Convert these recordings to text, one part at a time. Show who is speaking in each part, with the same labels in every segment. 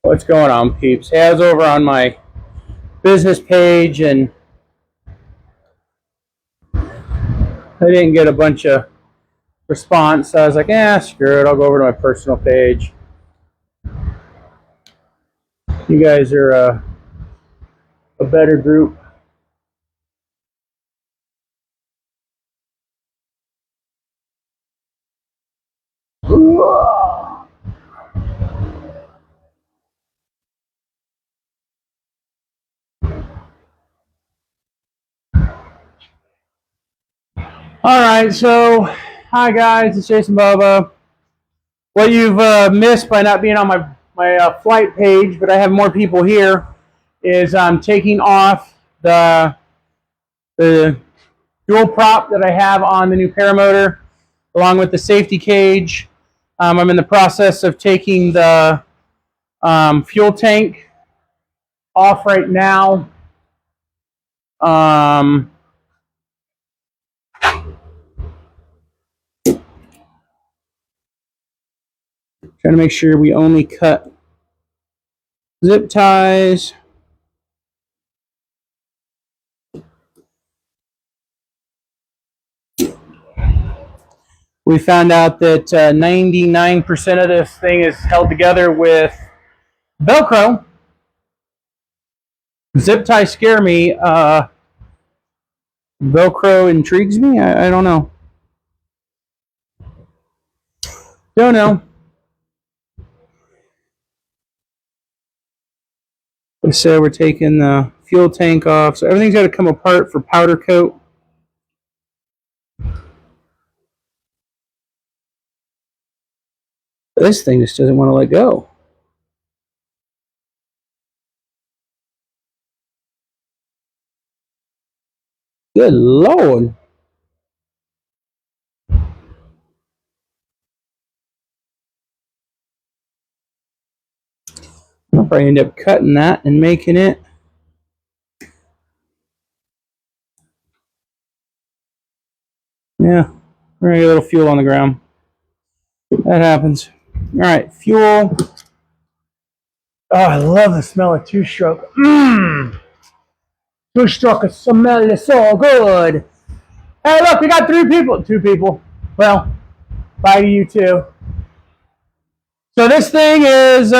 Speaker 1: What's going on, peeps? Hey, I was over on my business page and I didn't get a bunch of response. So I was like, screw it. I'll go over to my personal page. You guys are a better group. All right, so hi guys, it's Jason Bubba. What you've missed by not being on my flight page, but I have more people here, is I'm taking off the dual prop that I have on the new paramotor, along with the safety cage. I'm in the process of taking the fuel tank off right now. Trying to make sure we only cut zip ties. We found out that 99% of this thing is held together with Velcro. Zip ties scare me. Velcro intrigues me. I don't know. Don't know. So we're taking the fuel tank off. So everything's got to come apart for powder coat. This thing just doesn't want to let go. Good Lord. I'll probably end up cutting that and making it. Yeah, we're gonna get a little fuel on the ground. That happens. All right, fuel. Oh, I love the smell of two-stroke. Two-stroke smell is so good. Hey, look, we got 3 people. 2 people. Well, bye to you too. So this thing is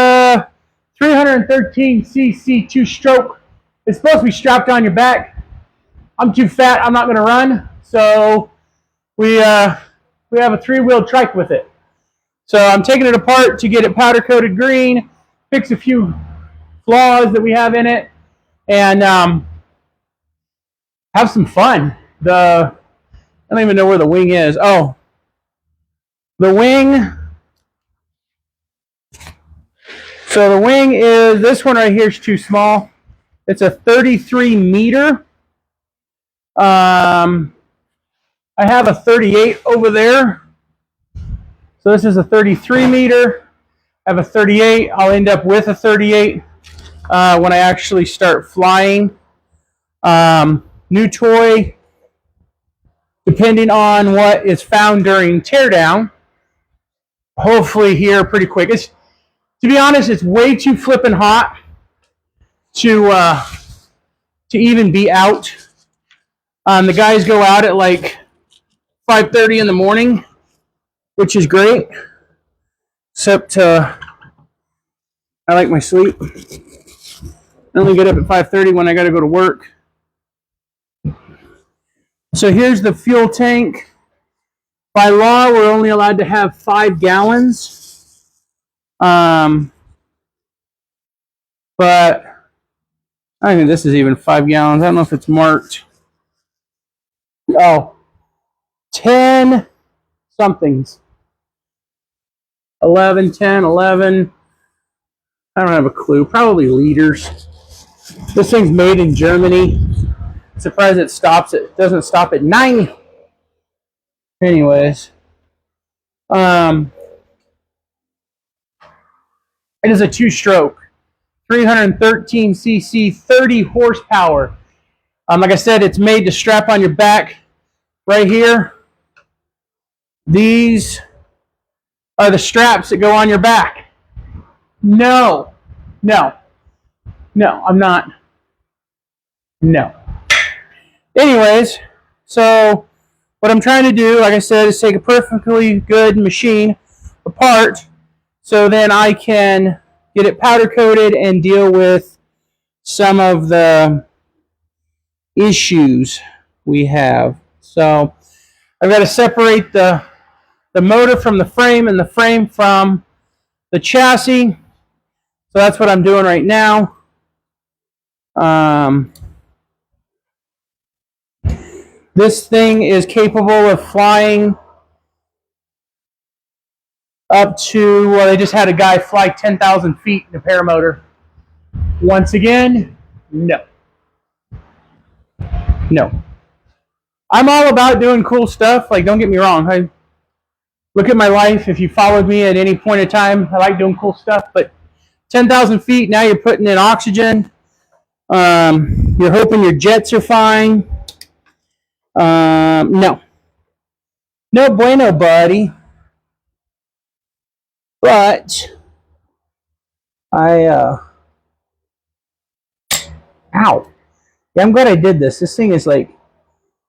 Speaker 1: 313cc two-stroke. It's supposed to be strapped on your back. I'm too fat. I'm not going to run. So we have a 3-wheel trike with it. So I'm taking it apart to get it powder coated green, fix a few flaws that we have in it, and have some fun. I don't even know where the wing is. Oh, the wing. So the wing is, this one right here is too small. It's a 33 meter. I have a 38 over there. So this is a 33 meter. I have a 38. I'll end up with a 38 when I actually start flying. New toy, depending on what is found during teardown. Hopefully here pretty quick. To be honest, it's way too flippin' hot to even be out. The guys go out at like 5:30 in the morning, which is great. Except I like my sleep. I only get up at 5:30 when I got to go to work. So here's the fuel tank. By law, we're only allowed to have 5 gallons. But I think this is even 5 gallons. I don't know if it's marked. Oh, 10 somethings. 11, 10, 11. I don't have a clue. Probably liters. This thing's made in Germany. I'm surprised it doesn't stop at 9. Anyways. It is a 2-stroke. 313cc, 30 horsepower. Like I said, it's made to strap on your back right here. These are the straps that go on your back. No, No, no, I'm not. No. Anyways, so what I'm trying to do, like I said, is take a perfectly good machine apart so then I can get it powder coated and deal with some of the issues we have. So I've got to separate the motor from the frame and the frame from the chassis. So that's what I'm doing right now. This thing is capable of flying up to, well, they just had a guy fly 10,000 feet in a paramotor. Once again, no. No. I'm all about doing cool stuff. Like, don't get me wrong. I look at my life. If you followed me at any point in time, I like doing cool stuff. But 10,000 feet, now you're putting in oxygen. You're hoping your jets are fine. No. No bueno, buddy. But ow. Yeah, I'm glad I did this. This thing is like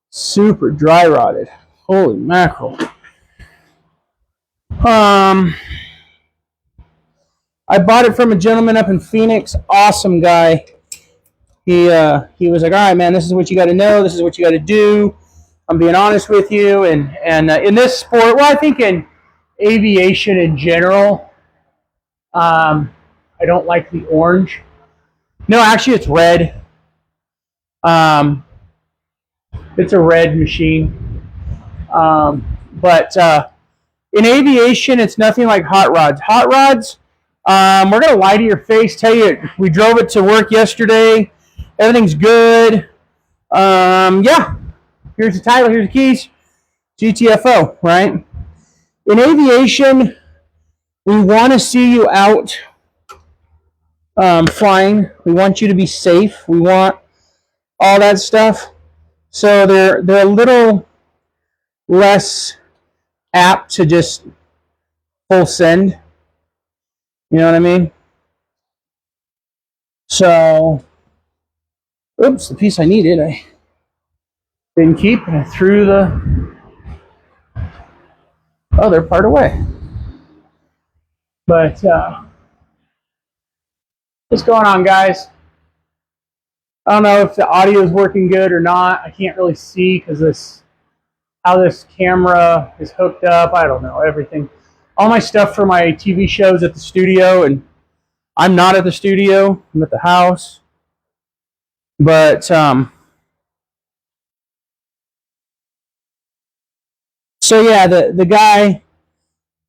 Speaker 1: super dry rotted. Holy mackerel. I bought it from a gentleman up in Phoenix. Awesome guy. He was like, all right, man, this is what you got to know. This is what you got to do. I'm being honest with you. And in this sport, well, I think in aviation in general, I don't like the orange. No, actually, it's red. It's a red machine. But in aviation, it's nothing like hot rods. Hot rods, we're going to lie to your face, tell you we drove it to work yesterday. Everything's good. Yeah. Here's the title. Here's the keys. GTFO, right? In aviation, we want to see you out flying. We want you to be safe. We want all that stuff. So they're a little less apt to just full send. You know what I mean? So, oops, the piece I needed, I didn't keep, and I threw the other part away. But, what's going on, guys? I don't know if the audio is working good or not. I can't really see because how this camera is hooked up. I don't know, everything. All my stuff for my TV shows at the studio, and I'm not at the studio. I'm at the house. But, so yeah, the guy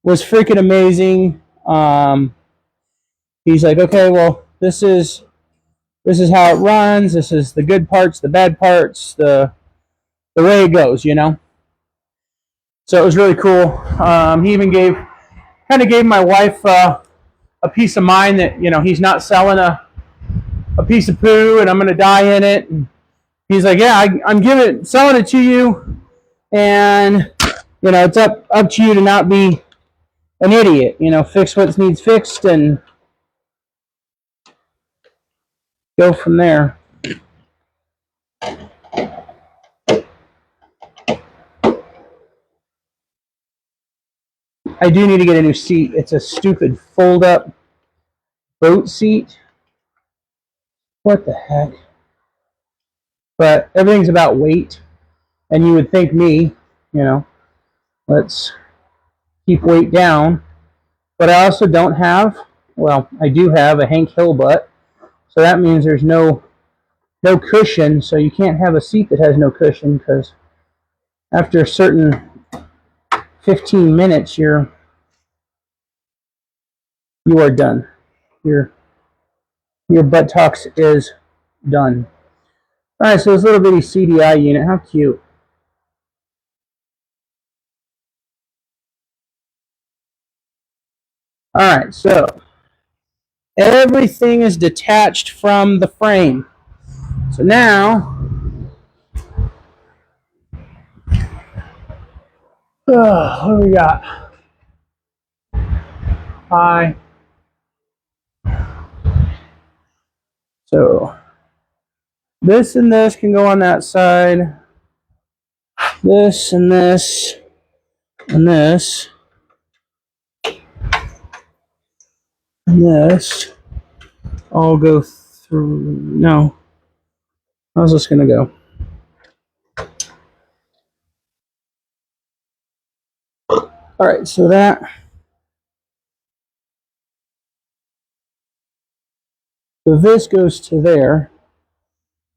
Speaker 1: was freaking amazing. He's like, okay, well, this is how it runs. This is the good parts, the bad parts, the way it goes, you know. So it was really cool. He even gave my wife a peace of mind that, you know, he's not selling a piece of poo and I'm going to die in it. And he's like, yeah, I'm selling it to you, and you know, it's up to you to not be an idiot. You know, fix what needs fixed and go from there. I do need to get a new seat. It's a stupid fold-up boat seat. What the heck? But everything's about weight, and you would think me, you know, let's keep weight down. But I also don't have, well, I do have a Hank Hill butt, so that means there's no cushion, so you can't have a seat that has no cushion, because after a certain 15 minutes, you are done. Your buttocks is done. All right, so this little bitty CDI unit, how cute. All right, so everything is detached from the frame. So now, what do we got? Hi. So this and this can go on that side. This and this and this and this all go through. No. How's this going to go? All right, so that. So this goes to there.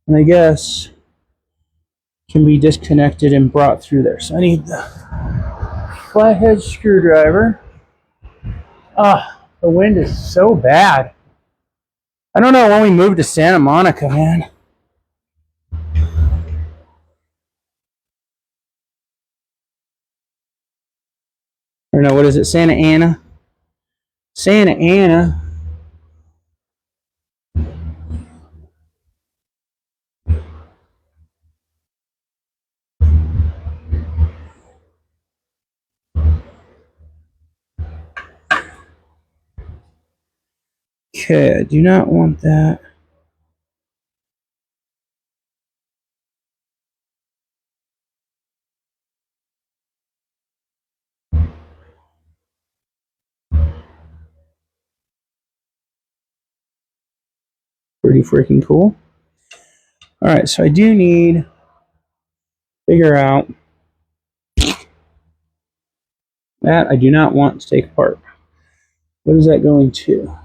Speaker 1: And I guess can be disconnected and brought through there. So I need the flathead screwdriver. Ah, the wind is so bad. I don't know when we moved to Santa Monica, man. Or no, what is it? Santa Ana? Santa Ana. Okay, I do not want that. Pretty freaking cool. All right, so I do need to figure out that I do not want to take apart. What is that going to?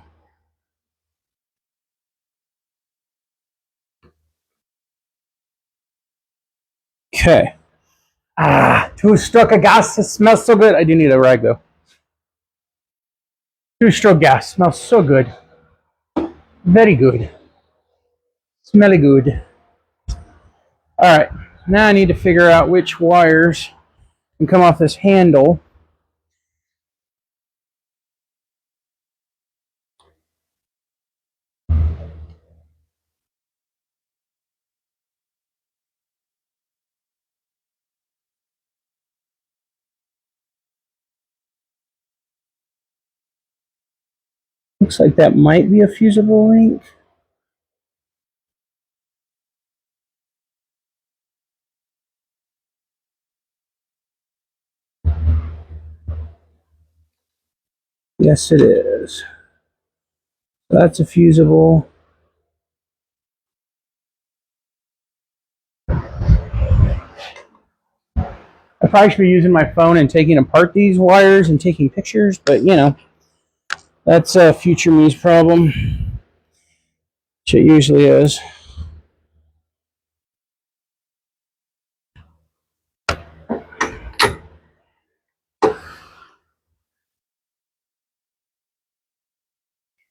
Speaker 1: Okay. Ah, two-stroke of gas. It smells so good. I do need a rag though. Two-stroke gas smells so good. Very good. Smelly good. All right. Now I need to figure out which wires can come off this handle. Looks like that might be a fusible link. Yes, it is. That's a fusible. I probably should be using my phone and taking apart these wires and taking pictures, but you know, that's a future me's problem, which it usually is.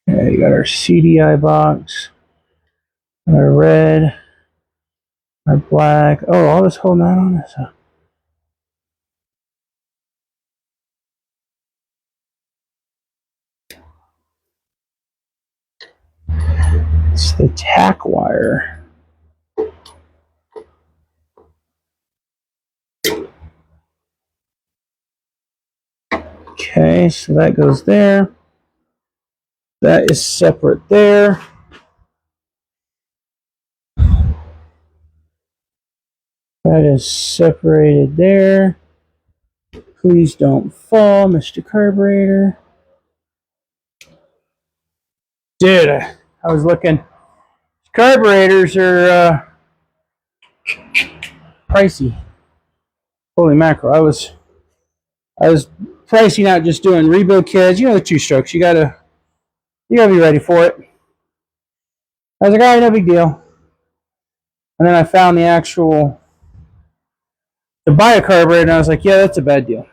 Speaker 1: Okay, you got our CDI box, our red, our black. Oh, all this holding that on is it's the tack wire. Okay, so that goes there. That is separate there. That is separated there. Please don't fall, Mr. Carburetor. Dude, I was looking. Carburetors are pricey. Holy mackerel! I was pricing out just doing rebuild kits. You know the two strokes. You gotta be ready for it. I was like, all right, no big deal. And then I found the actual to buy a carburetor, and I was like, yeah, that's a bad deal.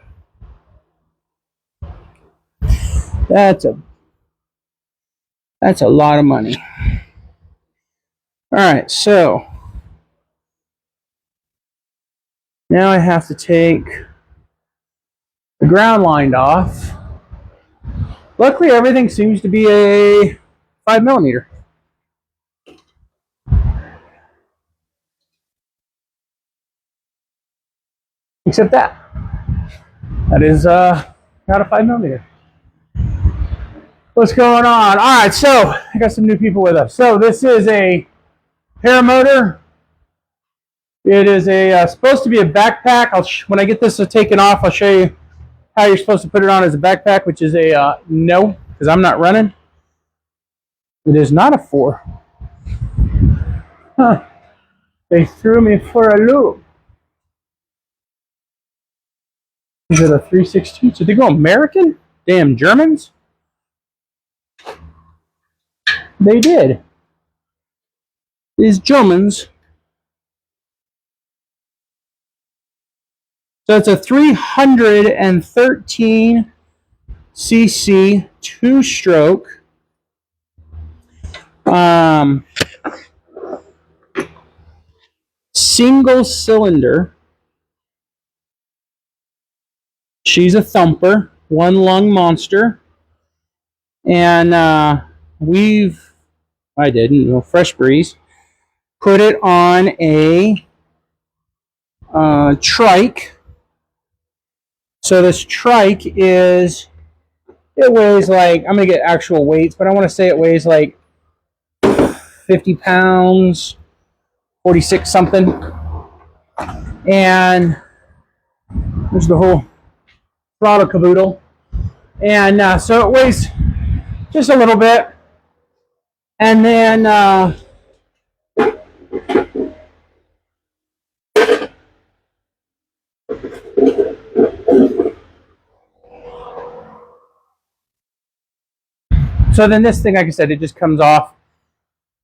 Speaker 1: That's a lot of money. All right, so now I have to take the ground line off. Luckily, everything seems to be a 5mm. Except that. That is not a 5mm. What's going on? All right, so I got some new people with us. So this is a paramotor. It is a supposed to be a backpack. When I get this taken off, I'll show you how you're supposed to put it on as a backpack, which is a no, because I'm not running. It is not a 4. Huh. They threw me for a loop. Is it a 316? So they go American? Damn Germans. They did. These Germans. So it's a 313 cc 2-stroke. Single cylinder. She's a thumper, one lung monster. And I didn't, Fresh Breeze, put it on a trike. So this trike it weighs like, I'm going to get actual weights, but I want to say it weighs like 50 pounds, 46 something. And there's the whole throttle caboodle. And so it weighs just a little bit. And then so then this thing, like I said, it just comes off.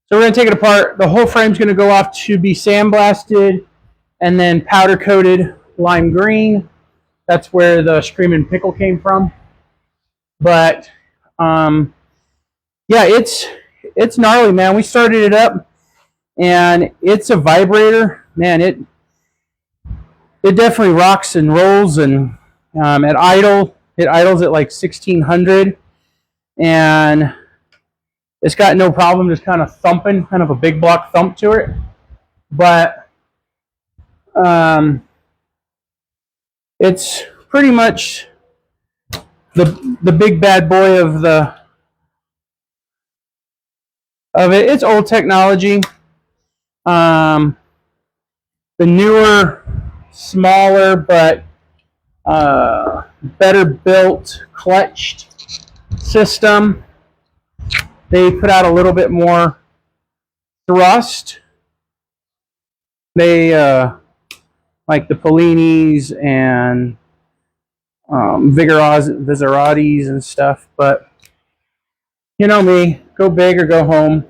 Speaker 1: So we're going to take it apart. The whole frame's going to go off to be sandblasted and then powder coated lime green. That's where the Screamin' Pickle came from. But yeah, it's gnarly, man. We started it up and it's a vibrator. Man, it definitely rocks and rolls, and at idle, it idles at like 1600, and it's got no problem just kind of thumping, kind of a big block thump to it. But it's pretty much the big bad boy of it. It's old technology. The newer, smaller, but better built clutched system. They put out a little bit more thrust. They like the Pollinis and Vigorati's and stuff, but you know me, go big or go home.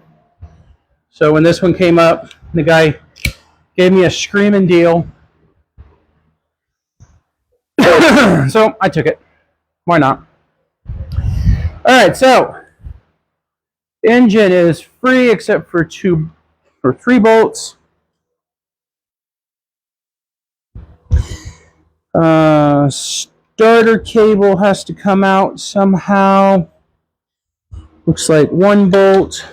Speaker 1: So when this one came up, the guy gave me a screaming deal. So I took it. Why not? All right, so engine is free except for 3 bolts. Starter cable has to come out somehow. Looks like 1 bolt.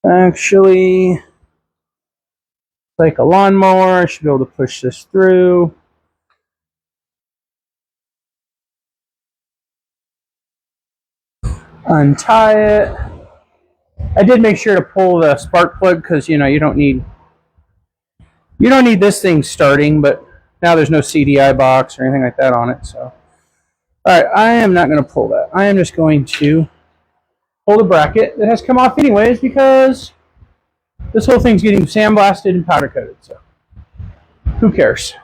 Speaker 1: Actually, like a lawnmower, I should be able to push this through. Untie it. I did make sure to pull the spark plug because you don't need this thing starting, but now there's no CDI box or anything like that on it. So, all right, I am not going to pull that. I am just going to pull the bracket that has come off anyways because this whole thing's getting sandblasted and powder coated. So, who cares?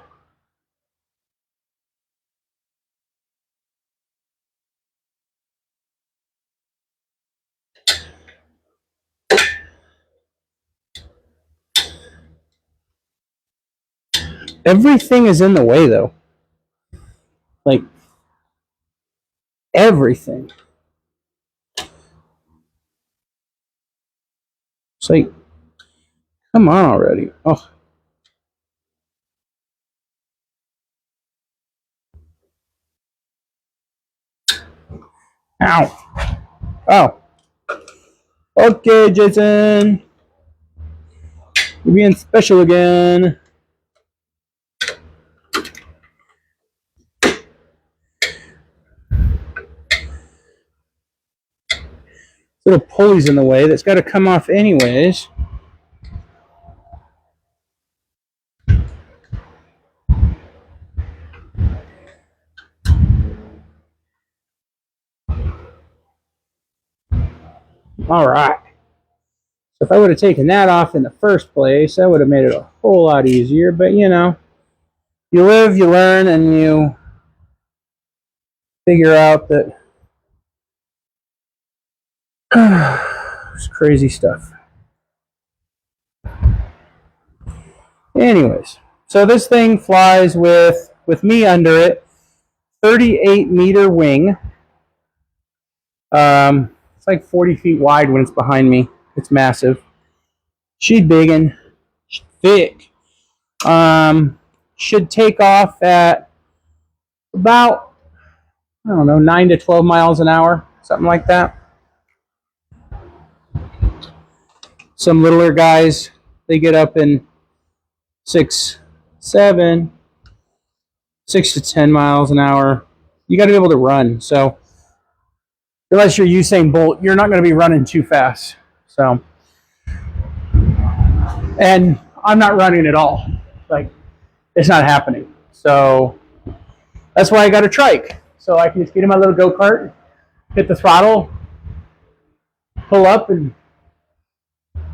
Speaker 1: Everything is in the way, though. Like, everything. It's like, come on already. Oh. Ow. Oh. Okay, Jason. You're being special again. Little pulley's in the way that's got to come off anyways. All right. So if I would have taken that off in the first place, that would have made it a whole lot easier. But you know, you live, you learn, and you figure out that it's crazy stuff. Anyways, so this thing flies with me under it, 38-meter wing. It's like 40 feet wide when it's behind me. It's massive. She's big and thick. Should take off at about, I don't know, 9 to 12 miles an hour, something like that. Some littler guys, they get up in 6 to 10 miles an hour. You got to be able to run. So unless you're Usain Bolt, you're not going to be running too fast. So, and I'm not running at all. Like, it's not happening. So that's why I got a trike. So I can just get in my little go-kart, hit the throttle, pull up, and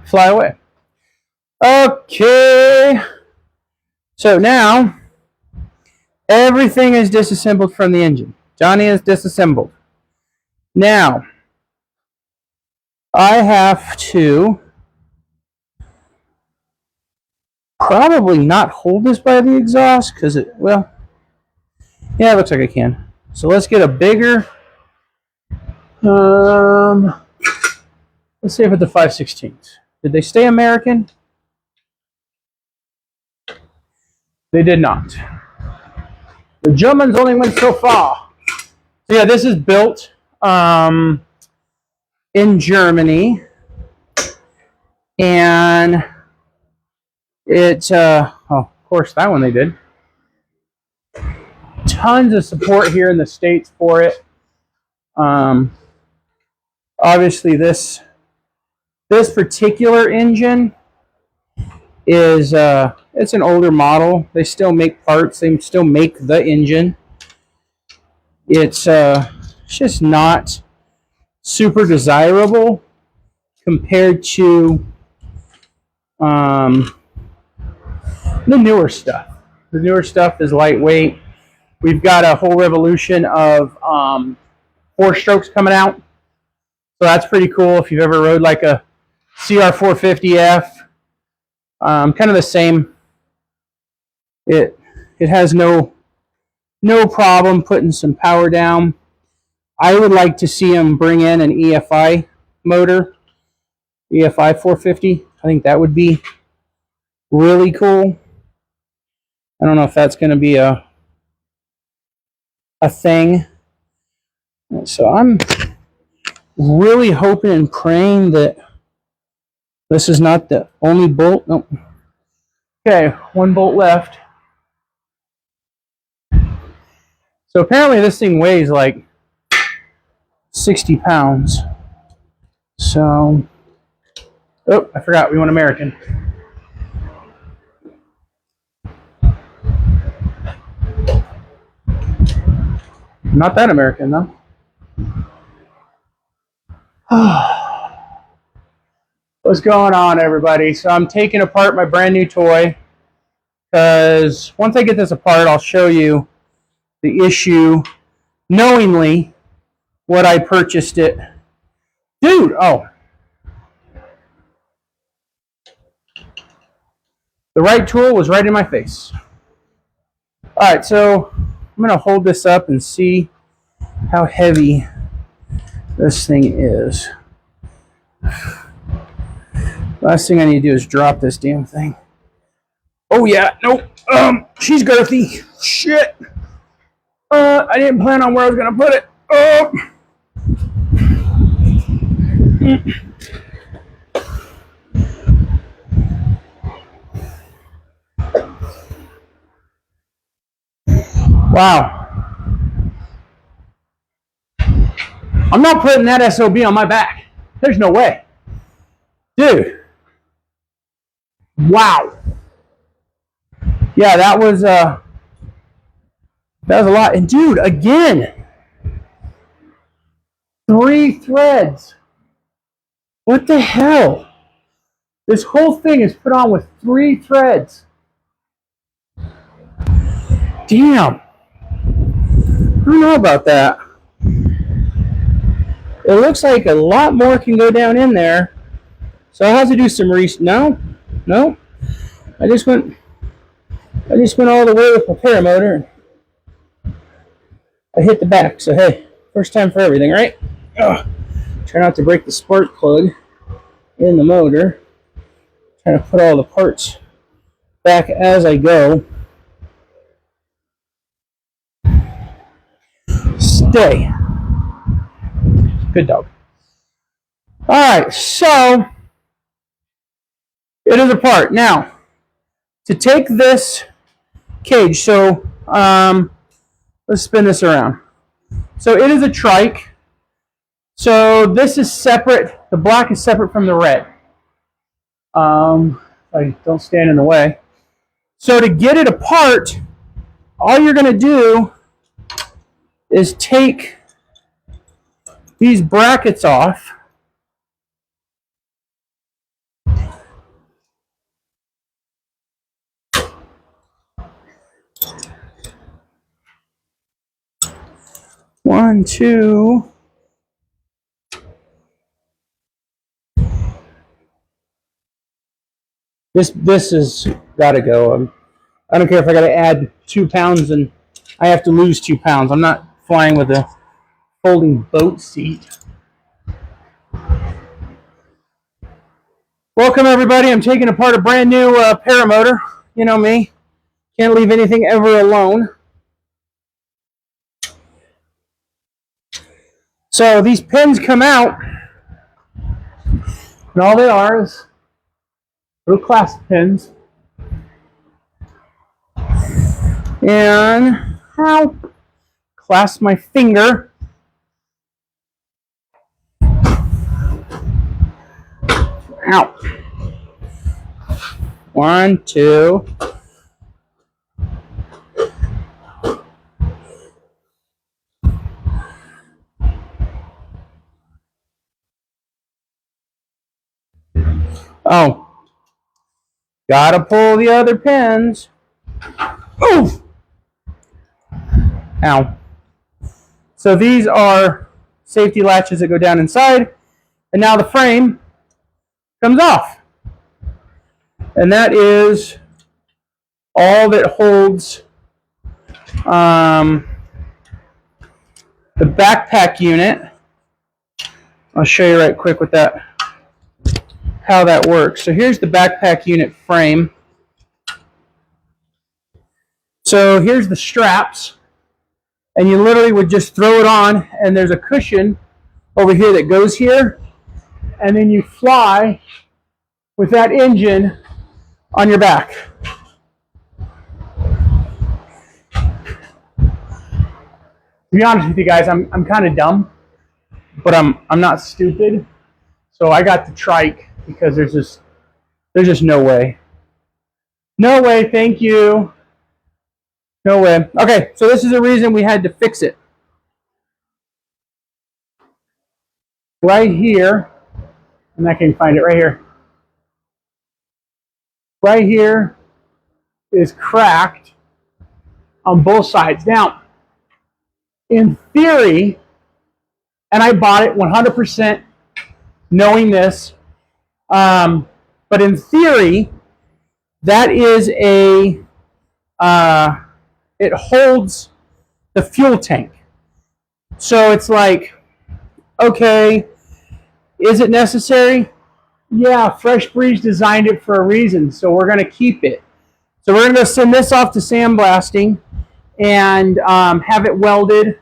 Speaker 1: fly away. Okay. So now, everything is disassembled from the engine. Johnny is disassembled. Now, I have to probably not hold this by the exhaust because it, well, yeah, it looks like I can. So let's get a bigger, let's see if it's the 5/16. Did they stay American? They did not. The Germans only went so far. So yeah, this is built in Germany, and it's oh, of course that one they did. Tons of support here in the States for it. Obviously this particular engine is it's an older model. They still make parts. They still make the engine. It's just not super desirable compared to the newer stuff. The newer stuff is lightweight. We've got a whole revolution of 4-strokes coming out. So that's pretty cool if you've ever rode like a CR450F. Kind of the same. It has no problem putting some power down. I would like to see them bring in an EFI motor, EFI 450. I think that would be really cool. I don't know if that's going to be a thing. So I'm really hoping and praying that this is not the only bolt. Nope. Okay, one bolt left. So apparently this thing weighs like 60 pounds. So, oh, I forgot, we went American. Not that American, though. What's going on, everybody? So I'm taking apart my brand new toy because once I get this apart, I'll show you the issue knowingly what I purchased it. Dude, oh. The right tool was right in my face. All right, so I'm going to hold this up and see how heavy this thing is. Last thing I need to do is drop this damn thing. Oh yeah, nope. She's girthy. Shit. I didn't plan on where I was gonna put it. Oh. Wow. I'm not putting that SOB on my back. There's no way. Dude. Wow. Yeah, that was a lot. And dude, again, 3 threads. What the hell? This whole thing is put on with 3 threads. Damn. I don't know about that. It looks like a lot more can go down in there. So I'll have to do some No. I just went all the way with my paramotor. I hit the back. So hey, first time for everything, right? Ugh. Try not to break the spark plug in the motor. Trying to put all the parts back as I go. Stay. Good dog. Alright, so it is apart. Now, to take this cage, so let's spin this around. So it is a trike. So this is separate. The black is separate from the red. I don't stand in the way. So to get it apart, all you're going to do is take these brackets off. One, two. This has got to go. I don't care if I got to add 2 pounds and I have to lose 2 pounds. I'm not flying with a folding boat seat. Welcome everybody. I'm taking apart a brand new paramotor. You know me. Can't leave anything ever alone. So these pins come out, and all they are is little clasp pins. And I'll clasp my finger. Ow. 1, 2. Oh. Gotta pull the other pins. Oof. Ow. So these are safety latches that go down inside. And now the frame comes off. And that is all that holds the backpack unit. I'll show you right quick with that, how that works. So here's the backpack unit frame. So here's the straps. And you literally would just throw it on, and there's a cushion over here that goes here. And then you fly with that engine on your back. To be honest with you guys, I'm kind of dumb, but I'm not stupid. So I got the trike because there's just no way. No way, thank you. No way. Okay, so this is the reason we had to fix it. Right here, and I can find it right here. Right here is cracked on both sides. Now, in theory, and I bought it 100% knowing this, but in theory, that is a, it holds the fuel tank. So it's like, okay, is it necessary? Yeah, Fresh Breeze designed it for a reason, so we're going to keep it. So we're going to send this off to sandblasting and have it welded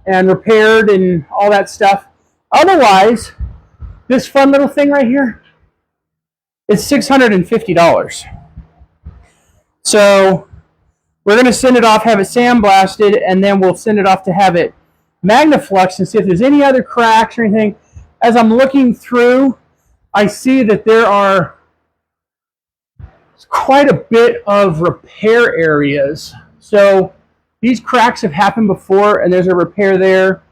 Speaker 1: and repaired and all that stuff. Otherwise, this fun little thing right here is $650. So we're going to send it off, have it sandblasted, and then we'll send it off to have it MagnaFlux and see if there's any other cracks or anything. as I'm looking through, I see that there are quite a bit of repair areas. So these cracks have happened before, and there's a repair there.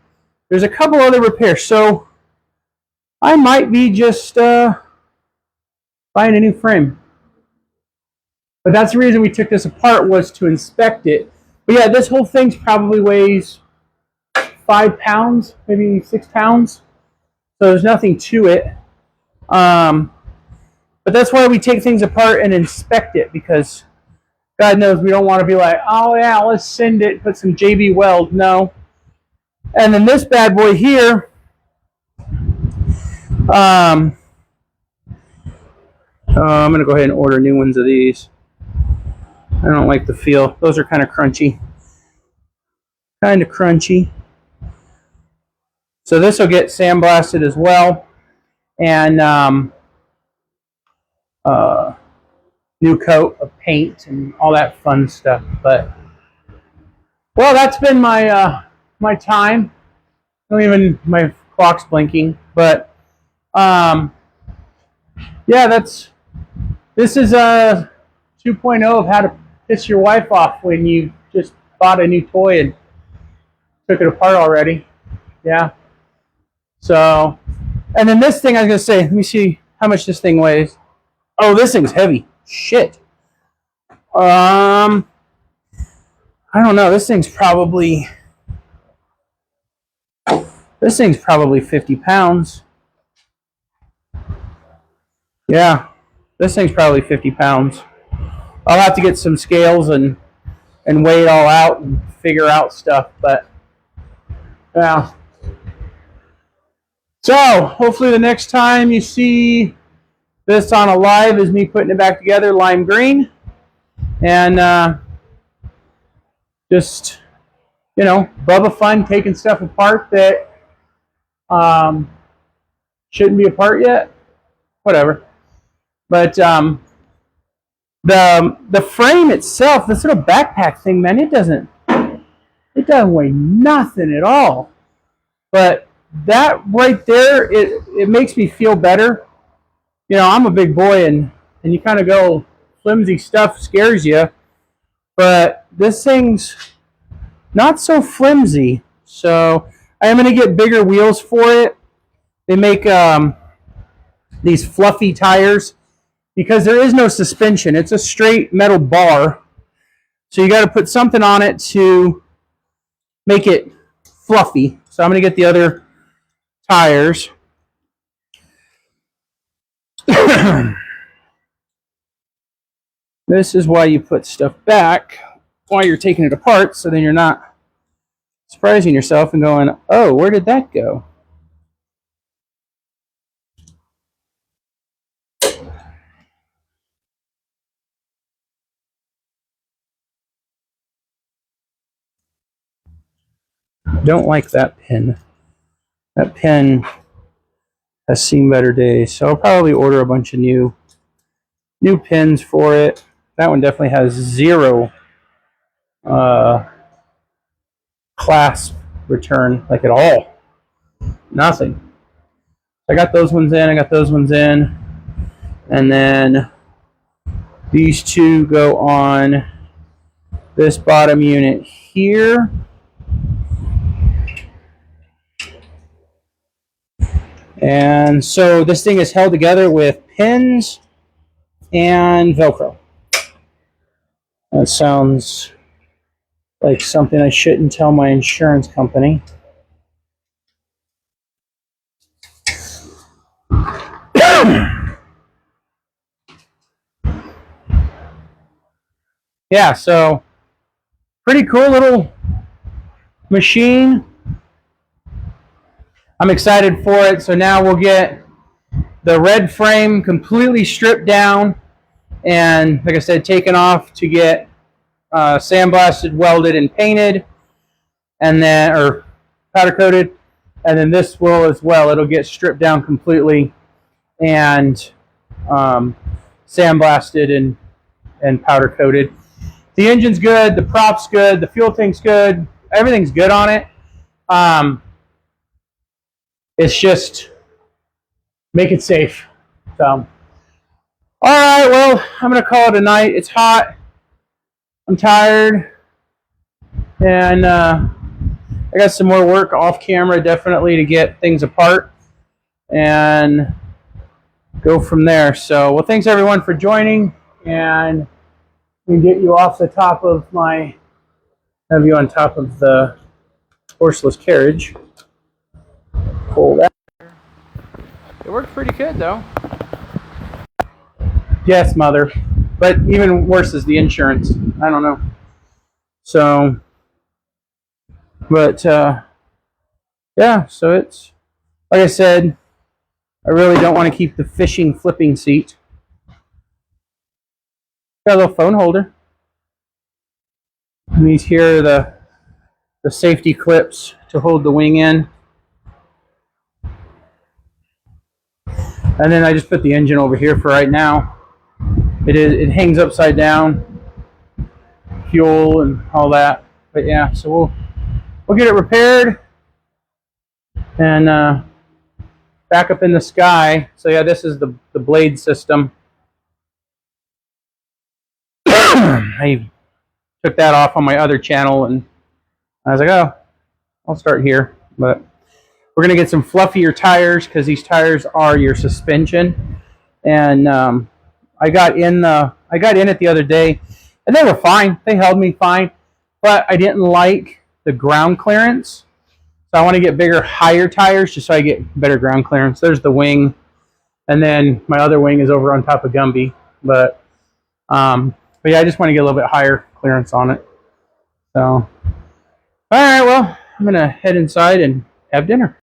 Speaker 1: There's a couple other repairs. So I might be just buying a new frame. But that's the reason we took this apart, was to inspect it. But yeah, this whole thing's probably weighs 5 pounds, maybe 6 pounds. So there's nothing to it. But that's why we take things apart and inspect it, because God knows we don't want to be like, oh yeah, let's send it, put some JB Weld. No. And then this bad boy here, I'm going to go ahead and order new ones of these. I don't like the feel. Those are kind of crunchy. Kind of crunchy. So this will get sandblasted as well. And new coat of paint and all that fun stuff. But well, that's been my my time. I don't even, my clock's blinking. But yeah, this is a 2.0 of how to piss your wife off when you just bought a new toy and took it apart already. Yeah. So, and then this thing, I was gonna say, let me see how much this thing weighs. Oh, this thing's heavy. Shit. I don't know. This thing's probably 50 pounds. Yeah, this thing's probably 50 pounds. I'll have to get some scales and weigh it all out and figure out stuff, but yeah. So hopefully the next time you see this on a live is me putting it back together, lime green, and just, you know, Bubba fun, taking stuff apart that shouldn't be apart yet. Whatever. But the frame itself, this little backpack thing, man, it doesn't weigh nothing at all. But that right there, it makes me feel better. You know, I'm a big boy, and you kind of go, flimsy stuff scares you. But this thing's not so flimsy. So I am going to get bigger wheels for it. They make these fluffy tires, because there is no suspension. It's a straight metal bar. So you got to put something on it to make it fluffy. So I'm going to get the other tires. This is why you put stuff back while you're taking it apart, so then you're not surprising yourself and going, oh, where did that go? Don't like that pin. That pin has seen better days, so I'll probably order a bunch of new pins for it. That one definitely has zero clasp return, like at all. Nothing. I got those ones in, and then these two go on this bottom unit here. And so this thing is held together with pins and Velcro. That sounds like something I shouldn't tell my insurance company. Yeah, so pretty cool little machine. I'm excited for it. So now we'll get the red frame completely stripped down and, like I said, taken off to get sandblasted, welded, and painted, and then, or powder coated, and then this will as well. It'll get stripped down completely and sandblasted and powder coated. The engine's good, the prop's good, the fuel tank's good, everything's good on it. It's just make it safe. So, all right, well, I'm gonna call it a night. It's hot. I'm tired, and I got some more work off camera, definitely, to get things apart and go from there. So, well, thanks everyone for joining, and we can get you off the top of my, have you on top of the horseless carriage. Pull that. It worked pretty good, though. Yes, mother. But even worse is the insurance. I don't know. So, but yeah, so it's, like I said, I really don't want to keep the fishing flipping seat. Got a little phone holder. And these here are the safety clips to hold the wing in. And then I just put the engine over here for right now. It hangs upside down, fuel and all that. But yeah, so we'll get it repaired and back up in the sky. So yeah, this is the blade system. I took that off on my other channel, and I was like, oh, I'll start here. But we're gonna get some fluffier tires because these tires are your suspension. And I got in it the other day, and they were fine. They held me fine, but I didn't like the ground clearance. So I want to get bigger, higher tires just so I get better ground clearance. There's the wing, and then my other wing is over on top of Gumby. But yeah, I just want to get a little bit higher clearance on it. So, all right, well, I'm gonna head inside and have dinner.